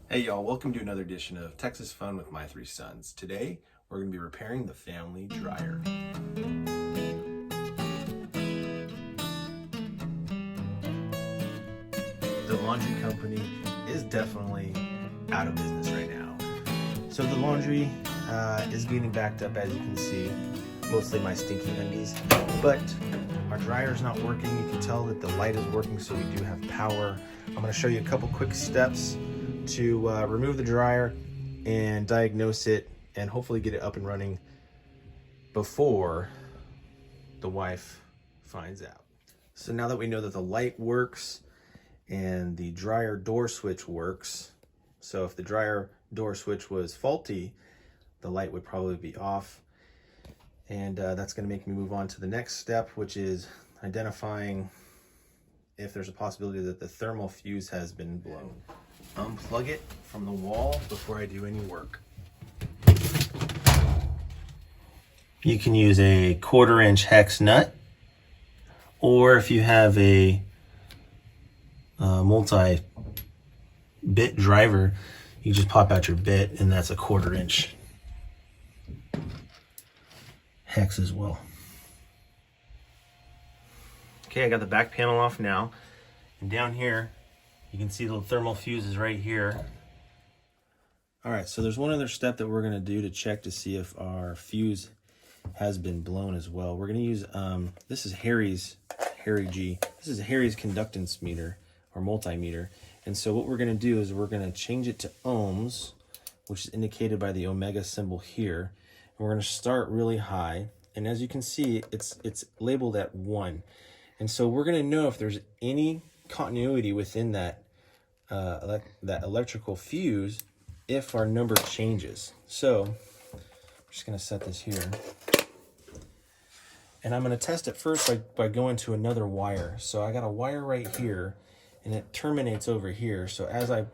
Hey y'all, welcome to another edition of Texas Fun with my three sons. Today, we're going to be repairing the family dryer. The laundry company is definitely out of business right now. So the laundry is getting backed up, as you can see, mostly my stinky undies, but our dryer is not working. You can tell that the light is working, so we do have power. I'm going to show you a couple quick steps to remove the dryer and diagnose it and hopefully get it up and running before the wife finds out. So now that we know that the light works and the dryer door switch works, so if the dryer door switch was faulty, the light would probably be off. And that's going to make me move on to the next step, which is identifying if there's a possibility that the thermal fuse has been blown. Unplug it from the wall before I do any work. You can use a 1/4-inch hex nut, or if you have a multi-bit driver, you just pop out your bit, and that's a 1/4-inch hex as well. Okay, I got the back panel off now, and down here you can see the thermal fuse is right here. All right, so there's one other step that we're going to do to check to see if our fuse has been blown as well. We're going to use this is Harry G. This is Harry's conductance meter or multimeter, and so what we're going to do is we're going to change it to ohms, which is indicated by the omega symbol here. And we're going to start really high, and as you can see, it's labeled at 1, and so we're going to know if there's any continuity within that that electrical fuse if our number changes. So I'm just going to set this here, and I'm going to test it first by going to another wire. So I got a wire right here, and it terminates over here. So as I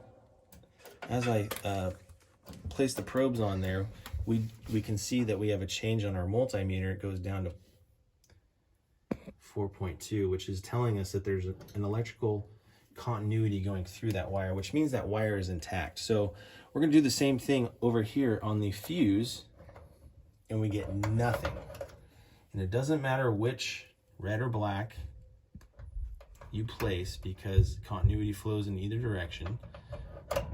place the probes on there, we can see that we have a change on our multimeter. It goes down to 4.2, which is telling us that there's an electrical continuity going through that wire, which means that wire is intact. So we're going to do the same thing over here on the fuse, and we get nothing. And it doesn't matter which red or black you place, because continuity flows in either direction,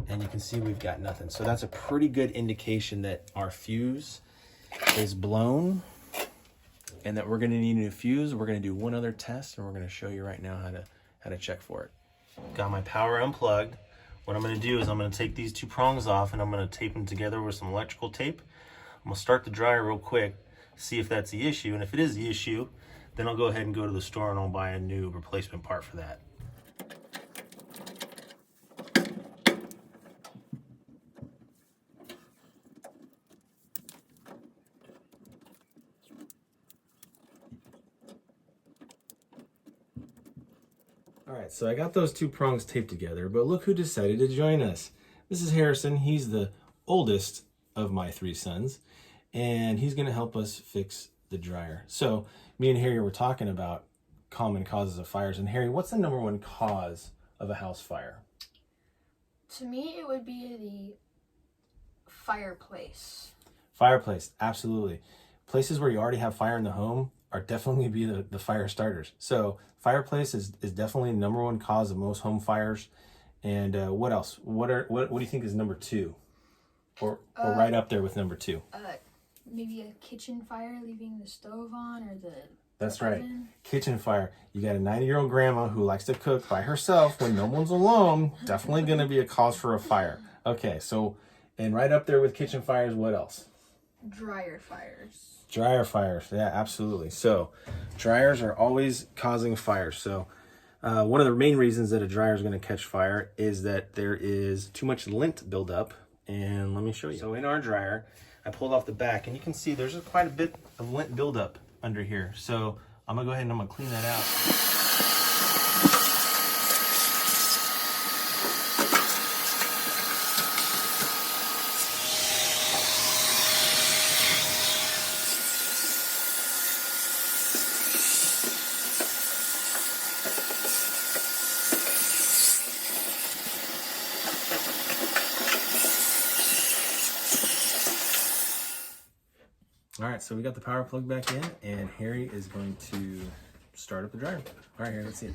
and you can see we've got nothing. So that's a pretty good indication that our fuse is blown and that we're going to need a new fuse. We're going to do one other test, and we're going to show you right now how to check for it. Got my power unplugged. What I'm going to do is I'm going to take these two prongs off, and I'm going to tape them together with some electrical tape. I'm going to start the dryer real quick, see if that's the issue, and if it is the issue, then I'll go ahead and go to the store and I'll buy a new replacement part for that. All right, so I got those two prongs taped together, but look who decided to join us. This is Harrison. He's the oldest of my three sons, and he's going to help us fix the dryer. So me and Harry were talking about common causes of fires. And Harry, what's the #1 cause of a house fire? To me, it would be the fireplace. Fireplace, absolutely. Places where you already have fire in the home are definitely going to be the fire starters. So fireplace is definitely the #1 cause of most home fires. And what else? What do you think is #2? Or right up there with #2? Maybe a kitchen fire, leaving the stove on, or the That's oven. right. Kitchen fire. You got a 90-year-old grandma who likes to cook by herself when no one's alone. Definitely going to be a cause for a fire. Okay, so, and right up there with kitchen fires, what else? Dryer fires. Dryer fires. Yeah, absolutely. So dryers are always causing fires. So one of the main reasons that a dryer is going to catch fire is that there is too much lint buildup. And let me show you. So in our dryer, I pulled off the back, and you can see there's quite a bit of lint buildup under here. So I'm gonna go ahead and I'm gonna clean that out. All right, so we got the power plug back in, and Harry is going to start up the dryer. All right, Harry, let's see it.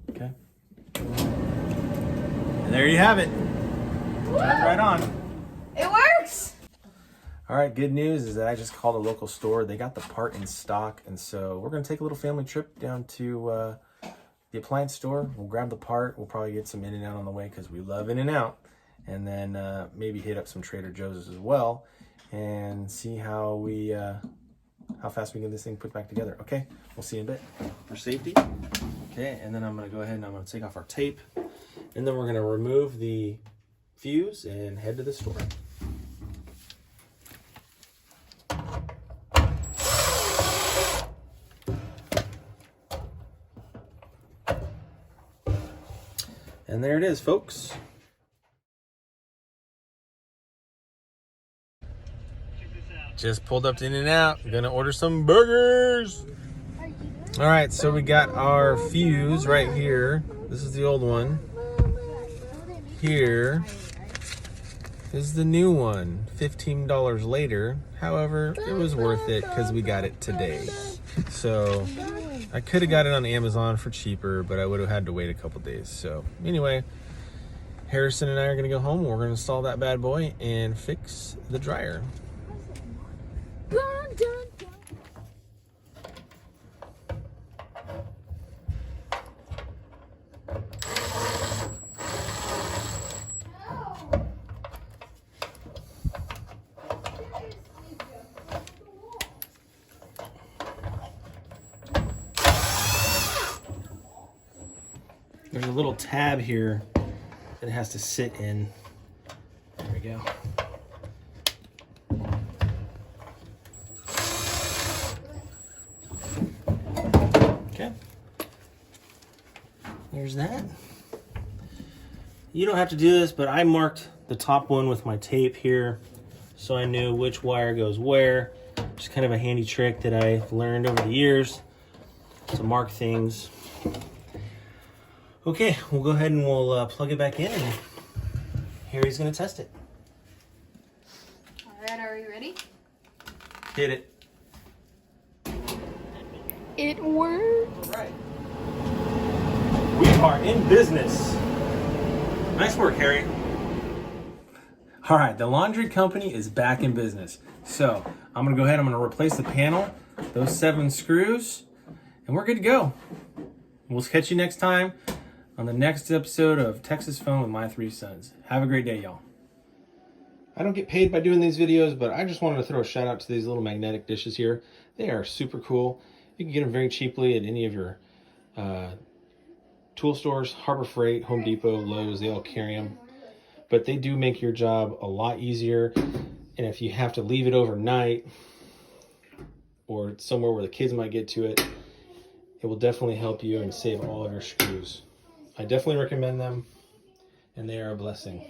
Okay. And there you have it. Turned right on. It works! All right, good news is that I just called a local store. They got the part in stock, and so we're going to take a little family trip down to the appliance store. We'll grab the part. We'll probably get some In-N-Out on the way because we love In-N-Out. And then maybe hit up some Trader Joe's as well and see how fast we get this thing put back together. Okay, we'll see you in a bit. For safety. Okay, and then I'm going to go ahead and I'm going to take off our tape. And then we're going to remove the fuse and head to the store. And there it is, folks. Just pulled up to In-N-Out. Gonna order some burgers. All right, so we got our fuse right here. This is the old one. Here is the new one, $15 later. However, it was worth it because we got it today. So I could have got it on Amazon for cheaper, but I would have had to wait a couple days. So anyway, Harrison and I are gonna go home. We're gonna install that bad boy and fix the dryer. There's a little tab here that it has to sit in. There we go. Okay. There's that. You don't have to do this, but I marked the top one with my tape here so I knew which wire goes where. Just kind of a handy trick that I've learned over the years to mark things. Okay, we'll go ahead and we'll plug it back in, and Harry's gonna test it. All right, are you ready? Hit it. It worked. All right. We are in business. Nice work, Harry. All right, the laundry company is back in business. So I'm gonna go ahead, I'm gonna replace the panel, those 7 screws, and we're good to go. We'll catch you next time on the next episode of Texas Phone with my 3 sons. Have a great day, y'all. I don't get paid by doing these videos, but I just wanted to throw a shout out to these little magnetic dishes here. They are super cool. You can get them very cheaply at any of your tool stores, Harbor Freight, Home Depot, Lowe's, they all carry them. But they do make your job a lot easier. And if you have to leave it overnight or somewhere where the kids might get to it, it will definitely help you and save all of your screws. I definitely recommend them, and they are a blessing.